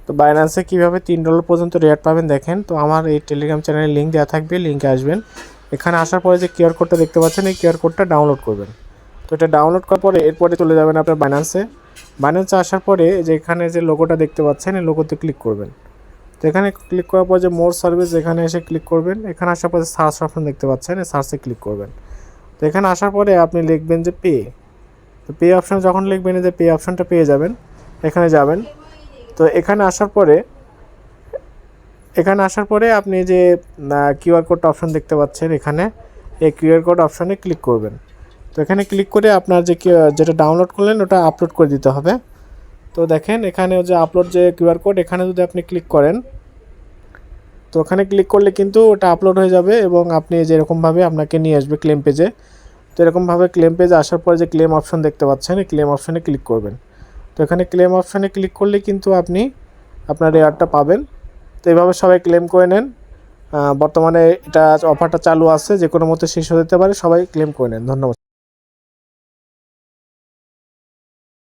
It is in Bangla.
তো বাইন্যান্সে কীভাবে $3 পর্যন্ত রেয়ার পাবেন দেখেন। তো আমার এই টেলিগ্রাম চ্যানেলের লিঙ্ক দেওয়া থাকবে, লিঙ্কে আসবেন। এখানে আসার পরে যে কিউআর কোডটা দেখতে পাচ্ছেন, এই কিউআর কোডটা ডাউনলোড করবেন। তো এটা ডাউনলোড করার পরে এরপরে চলে যাবেন আপনার বাইন্যান্সে আসার পরে যে এখানে যে লোগোটা দেখতে পাচ্ছেন, এই লোগোতে ক্লিক করবেন। তো এখানে ক্লিক করার পর যে মোর সার্ভিস, এখানে এসে ক্লিক করবেন। এখানে আসার পরে সার্চ অপশন দেখতে পাচ্ছেন, এই সার্চে ক্লিক করবেন। তো এখানে আসার পরে আপনি লিখবেন যে পে। তো পে অপশন যখন লিখবেন, যে পে অপশনটা পেয়ে যাবেন, এখানে যাবেন। তো এখানে আসার পরে আপনি যে কিউআর কোড অপশন দেখতে পাচ্ছেন, এখানে এই কিউআর কোড অপশনে ক্লিক করবেন। তো এখানে ক্লিক করে আপনার যেটা ডাউনলোড করলেন ওটা আপলোড করে দিতে হবে। তো দেখেন এখানে যে আপলোড যে কিউআর কোড, এখানে যদি আপনি ক্লিক করেন, তো ওখানে ক্লিক করলে কিন্তু ওটা আপলোড হয়ে যাবে এবং আপনি যেরকমভাবে আপনাকে নিয়ে আসবে ক্লেম পেজে। তো এরকমভাবে ক্লেম পেজে আসার পরে যে ক্লেম অপশন দেখতে পাচ্ছেন, এই ক্লেম অপশনে ক্লিক করবেন। তো এখানে ক্লেম অপশনে ক্লিক করলে কিন্তু আপনি আপনার রেয়ারটা পাবেন। তো এইভাবে সবাই ক্লেম করে নেন। বর্তমানে এটা অফারটা চালু আছে, যে কোনো মতো শেষ হয়ে যেতে পারে, সবাই ক্লেম করে নেন। ধন্যবাদ।